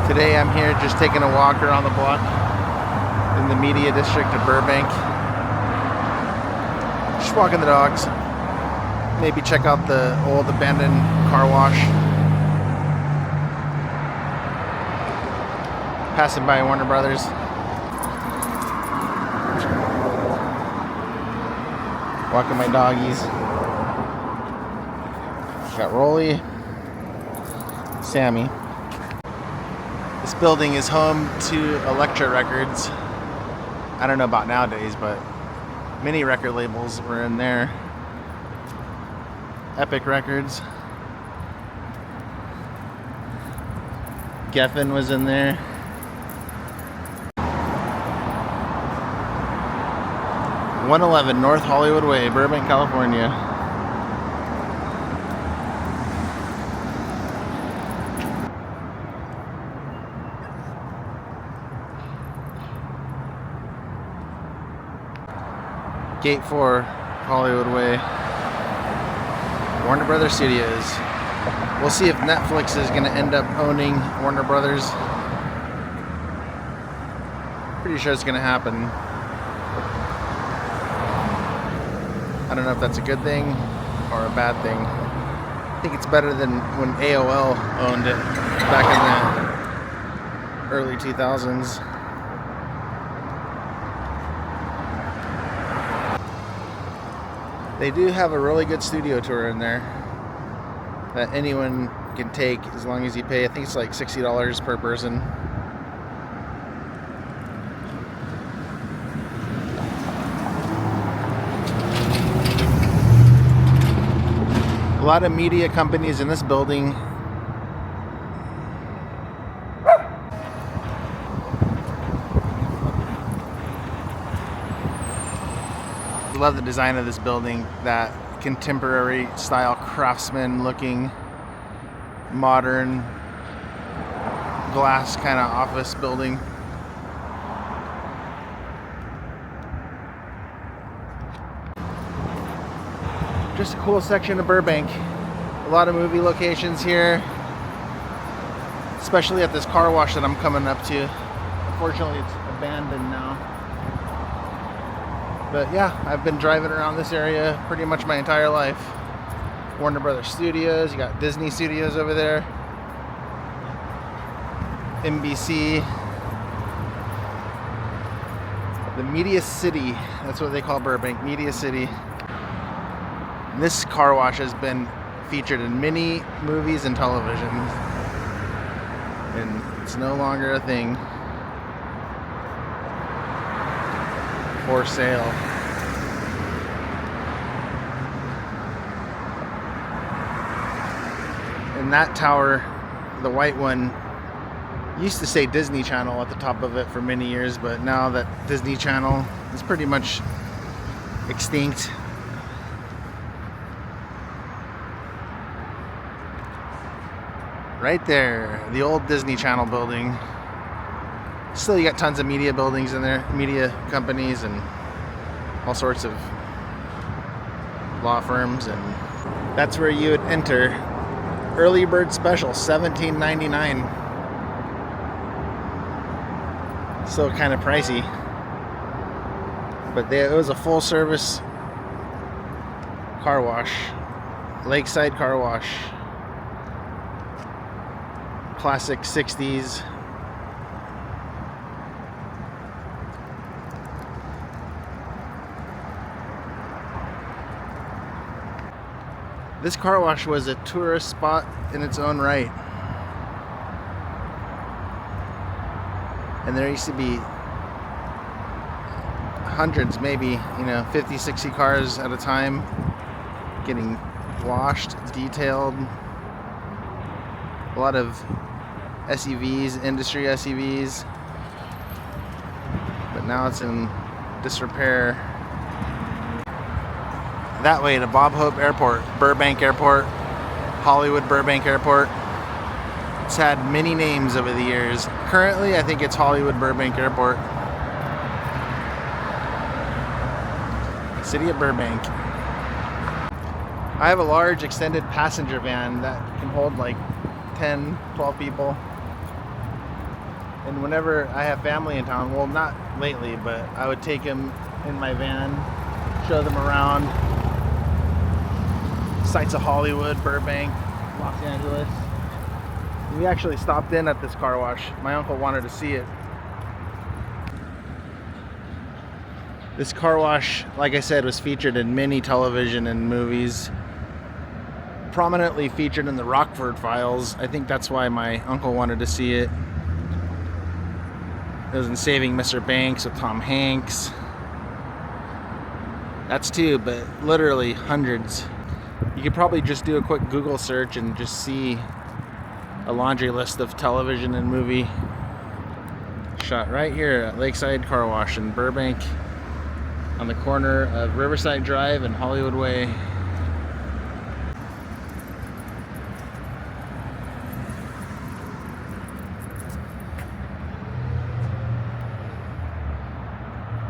Today I'm here just taking a walk around the block in the media district of Burbank. Just walking the dogs. Maybe check out the old abandoned car wash. Passing by Warner Brothers. Walking my doggies. Got Rolly, Sammy. This building is home to Elektra Records. I don't know about nowadays, but many record labels were in there. Epic Records. Geffen was in there. (111) North Hollywood Way, Burbank, California. Gate 4, Hollywood Way. Warner Brothers Studios. We'll see if Netflix is going to end up owning Warner Brothers. Pretty sure it's going to happen. I don't know if that's a good thing or a bad thing. I think it's better than when AOL owned it back in the early 2000s. They do have a really good studio tour in there that anyone can take as long as you pay. I think it's like $60 per person. A lot of media companies in this building. Love the design of this building, that contemporary style craftsman looking modern glass kind of office building. Just a cool section of Burbank. A lot of movie locations here, especially at this car wash that I'm coming up to. Unfortunately, it's abandoned now. But yeah, I've been driving around this area pretty much my entire life. Warner Brothers Studios, you got Disney Studios over there. NBC. The Media City, that's what they call Burbank, Media City. And this car wash has been featured in many movies and television. And it's no longer a thing. For sale. And that tower, the white one, used to say Disney Channel at the top of it for many years, but now that Disney Channel is pretty much extinct. Right there, the old Disney Channel building. Still, you got tons of media buildings in there, media companies and all sorts of law firms, and that's where you would enter. Early bird special, $17.99. Still kind of pricey, but it was a full service car wash. Lakeside Car Wash. Classic 60s. This car wash was a tourist spot in its own right. And there used to be hundreds, maybe, 50, 60 cars at a time getting washed, detailed. A lot of SUVs, industry SUVs. But now it's in disrepair. That way to Bob Hope Airport, Burbank Airport, Hollywood Burbank Airport. It's had many names over the years. Currently, I think it's Hollywood Burbank Airport. City of Burbank. I have a large extended passenger van that can hold like 10, 12 people. And whenever I have family in town, well, not lately, but I would take them in my van, show them around sights of Hollywood, Burbank, Los Angeles. We actually stopped in at this car wash. My uncle wanted to see it. This car wash, like I said, was featured in many television and movies. Prominently featured in the Rockford Files. I think that's why my uncle wanted to see it. It was in Saving Mr. Banks with Tom Hanks. That's two, but literally hundreds. You could probably just do a quick Google search and just see a laundry list of television and movie shot right here at Lakeside Car Wash in Burbank on the corner of Riverside Drive and Hollywood Way.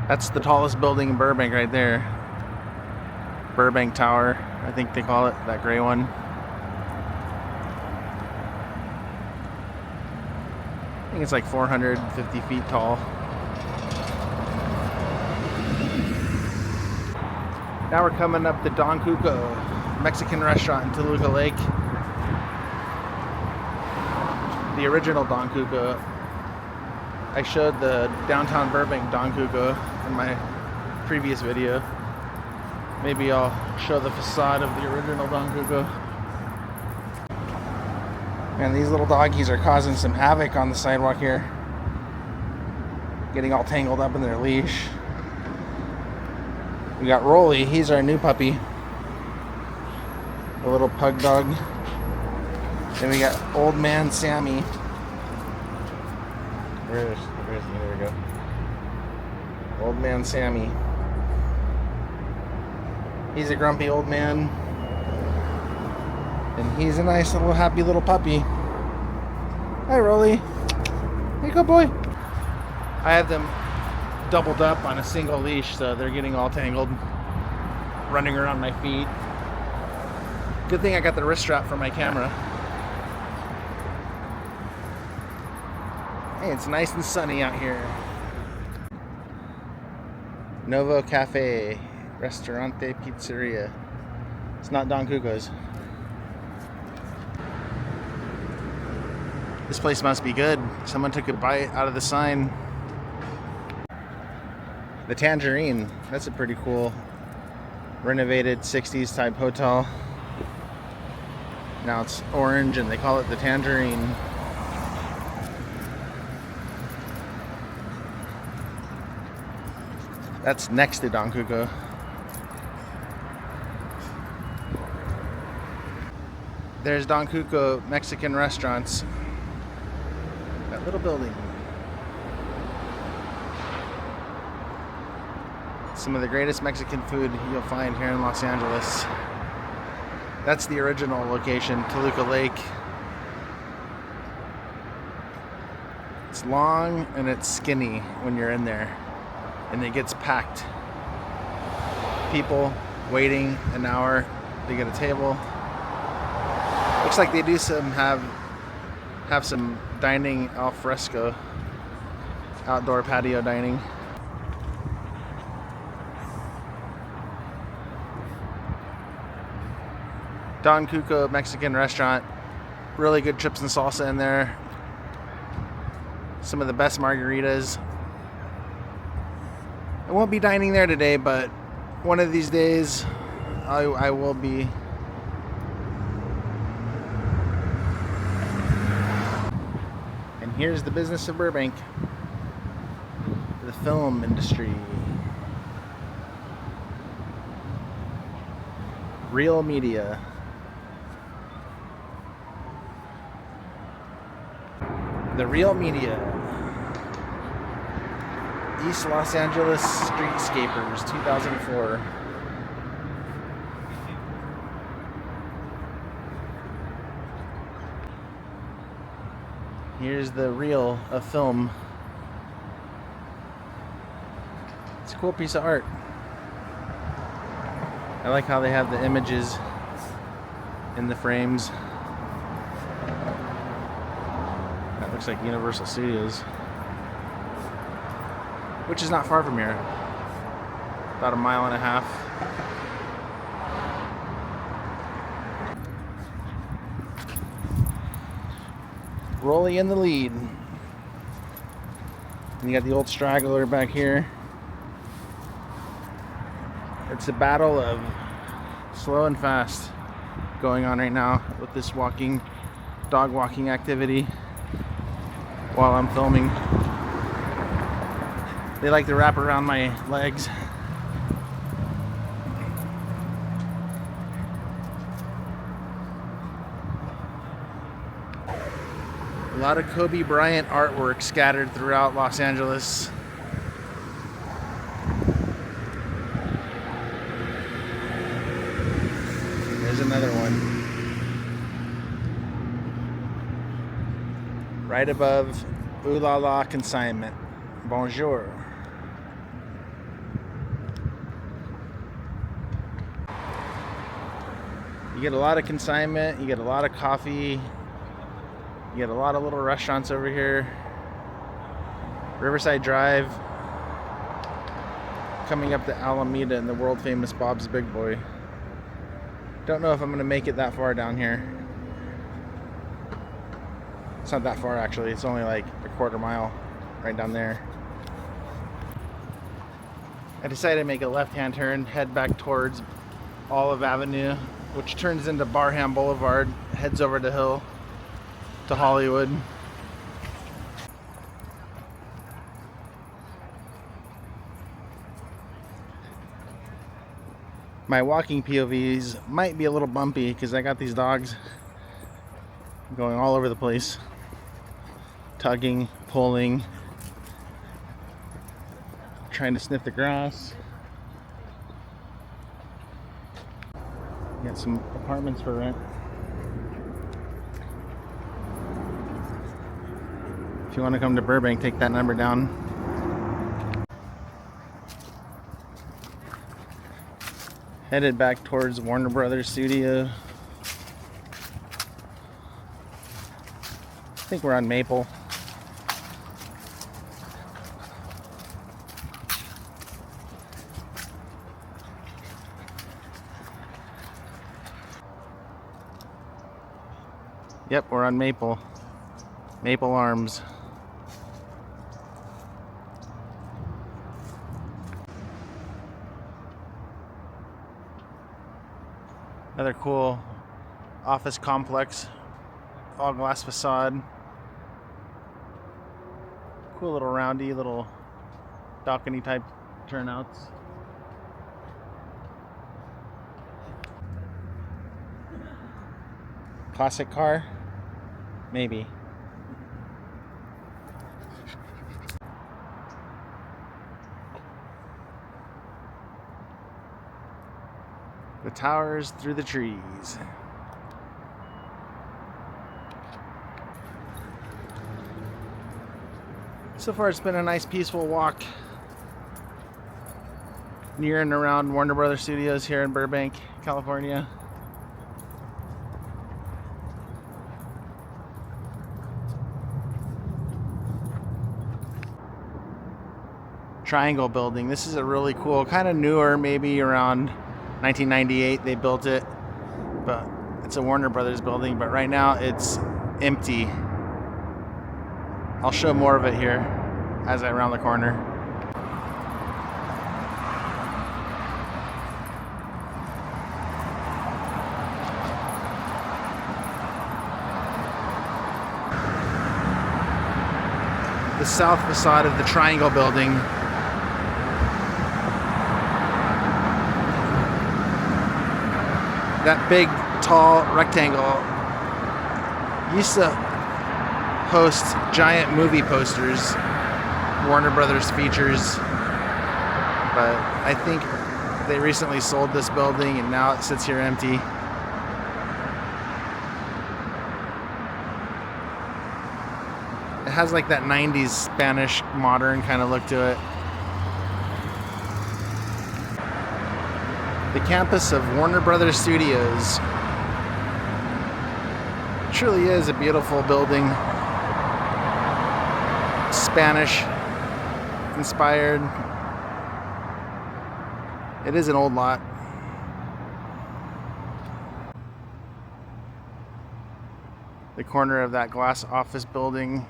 That's the tallest building in Burbank right there. Burbank Tower, I think they call it, that gray one. I think it's like 450 feet tall. Now we're coming up to Don Cuco, Mexican restaurant in Toluca Lake. The original Don Cuco. I showed the downtown Burbank Don Cuco in my previous video. Maybe I'll show the facade of the original Don Cuco. Man, these little doggies are causing some havoc on the sidewalk here. Getting all tangled up in their leash. We got Rolly, he's our new puppy. A little pug dog. Then we got old man Sammy. Where is he? There we go. Old man Sammy. He's a grumpy old man. And he's a nice little happy little puppy. Hi, Rolly. Hey, good boy. I have them doubled up on a single leash, so they're getting all tangled, running around my feet. Good thing I got the wrist strap for my camera. Hey, it's nice and sunny out here. Novo Cafe, Restaurante Pizzeria. It's not Don Cuco's. This place must be good. Someone took a bite out of the sign. The Tangerine, that's a pretty cool renovated 60s type hotel. Now it's orange and they call it the Tangerine. That's next to Don Cuco. There's Don Cuco Mexican restaurants. That little building. Some of the greatest Mexican food you'll find here in Los Angeles. That's the original location, Toluca Lake. It's long and it's skinny when you're in there, and it gets packed. People waiting an hour to get a table. Looks like they do have some dining al fresco, outdoor patio dining. Don Cuco Mexican restaurant. Really good chips and salsa in there. Some of the best margaritas. I won't be dining there today, but one of these days I will be. And here's the business of Burbank. The film industry. Real media. The Real Media. East Los Angeles Streetscapers, 2004. Here's the reel of film. It's a cool piece of art. I like how they have the images in the frames. That looks like Universal Studios. which is not far from here. About a mile and a half. Rolly in the lead. And you got the old straggler back here. It's a battle of slow and fast going on right now with this dog walking activity while I'm filming. They like to wrap around my legs. A lot of Kobe Bryant artwork scattered throughout Los Angeles. There's another one. Right above Ooh La La Consignment. Bonjour. You get a lot of consignment, you get a lot of coffee, you get a lot of little restaurants over here. Riverside Drive, coming up to Alameda and the world famous Bob's Big Boy. Don't know if I'm gonna make it that far down here. It's not that far actually, it's only like a quarter mile right down there. I decided to make a left-hand turn, head back towards Olive Avenue, which turns into Barham Boulevard, heads over the hill to Hollywood. My walking POVs might be a little bumpy because I got these dogs going all over the place, tugging, pulling, trying to sniff the grass. Got some apartments for rent. If you want to come to Burbank, take that number down. Headed back towards Warner Brothers Studio. I think we're on Maple. Yep, we're on Maple. Maple Arms. Another cool office complex. All glass facade. Cool little roundy, little balcony type turnouts. Classic car? Maybe. The towers through the trees. So far it's been a nice peaceful walk near and around Warner Brothers Studios here in Burbank, California. Triangle building. This is a really cool, kind of newer, maybe around 1998 they built it, but it's a Warner Brothers building, but right now it's empty. I'll show more of it here as I round the corner. The south facade of the Triangle building. That big, tall rectangle used to host giant movie posters, Warner Brothers features, but I think they recently sold this building and now it sits here empty. It has like that 90s Spanish modern kind of look to it. The campus of Warner Brothers Studios truly is a beautiful building. Spanish inspired. It is an old lot. The corner of that glass office building.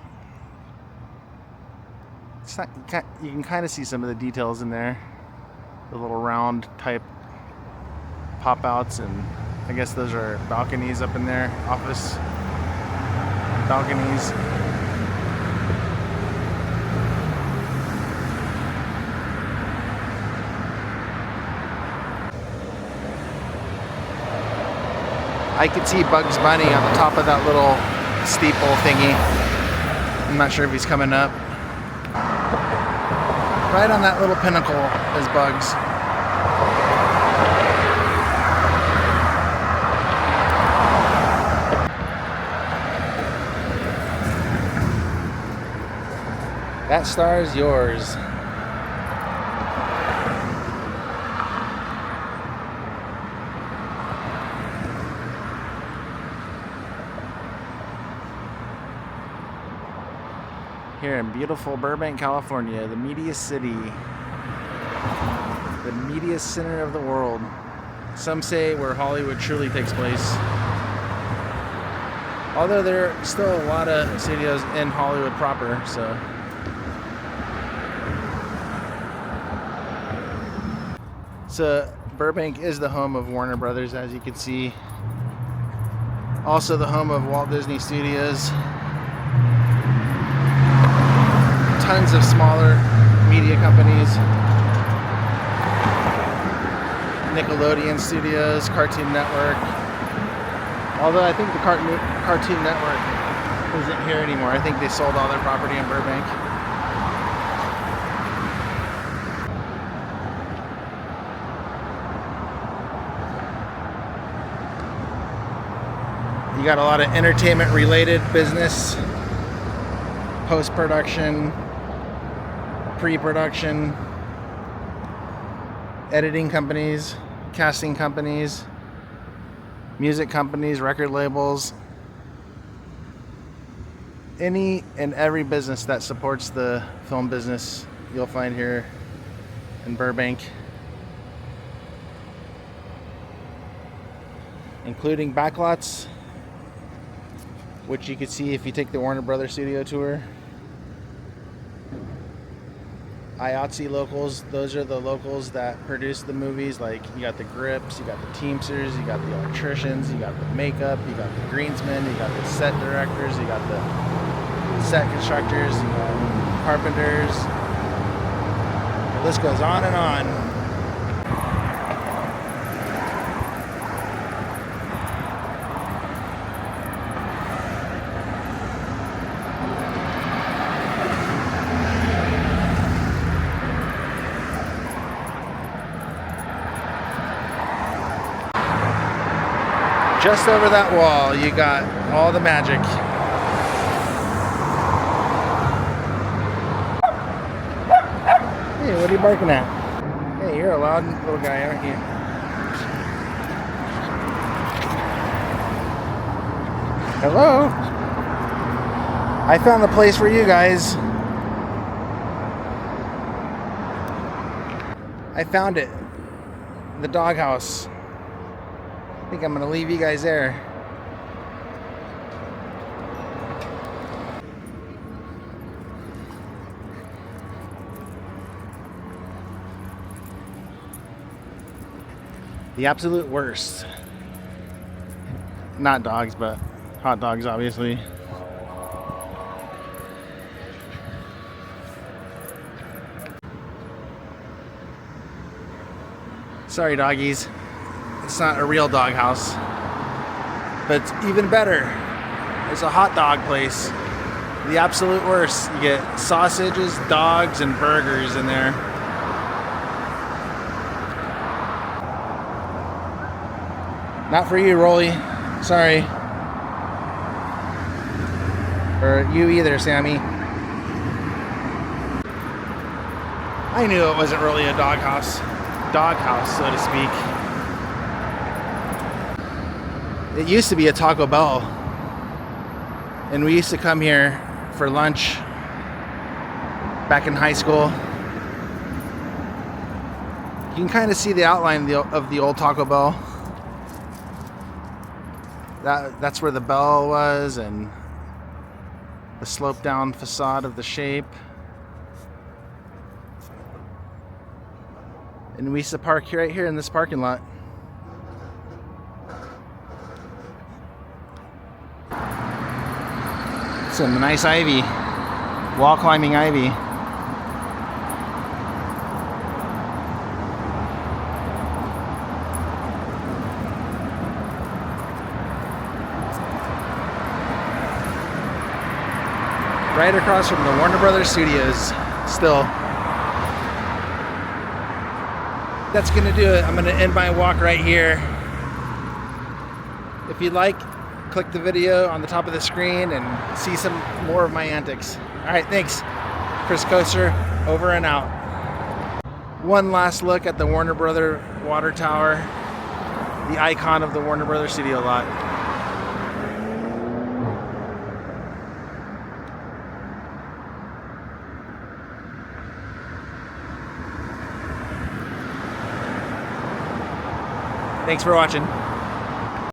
It's not, you can kind of see some of the details in there. The little round type pop outs, and I guess those are balconies up in there, office balconies. I could see Bugs Bunny on the top of that little steeple thingy. I'm not sure if he's coming up. Right on that little pinnacle is Bugs. That star is yours. Here in beautiful Burbank, California, the media city, the media center of the world. Some say where Hollywood truly takes place. Although there are still a lot of studios in Hollywood proper, so. So Burbank is the home of Warner Brothers, as you can see. Also the home of Walt Disney Studios. Tons of smaller media companies. Nickelodeon Studios, Cartoon Network. Although I think the Cartoon Network isn't here anymore. I think they sold all their property in Burbank. You got a lot of entertainment related business, post-production, pre-production, editing companies, casting companies, music companies, record labels, any and every business that supports the film business you'll find here in Burbank, including backlots, which you could see if you take the Warner Brothers studio tour. IATSE locals, those are the locals that produce the movies. Like you got the grips, you got the teamsters, you got the electricians, you got the makeup, you got the greensmen, you got the set directors, you got the set constructors, you got carpenters. The list goes on and on. Just over that wall, you got all the magic. Hey, what are you barking at? Hey, you're a loud little guy, aren't you? Hello? I found the place for you guys. I found it. The doghouse. I think I'm gonna leave you guys there. The absolute worst. Not dogs, but hot dogs, obviously. Sorry, doggies. It's not a real doghouse, but it's even better. It's a hot dog place. The absolute worst. You get sausages, dogs, and burgers in there. Not for you, Rolly. Sorry. Or you either, Sammy. I knew it wasn't really a doghouse, so to speak. It used to be a Taco Bell, and we used to come here for lunch back in high school. You can kind of see the outline of the old Taco Bell. That's where the bell was, and the sloped down facade of the shape. And we used to park right here in this parking lot. Some nice ivy, wall climbing ivy. Right across from the Warner Brothers Studios, still. That's gonna do it. I'm gonna end my walk right here. If you'd like, click the video on the top of the screen and see some more of my antics. All right, thanks. Chris Koester, over and out. One last look at the Warner Brothers water tower, the icon of the Warner Brothers studio lot. Thanks for watching.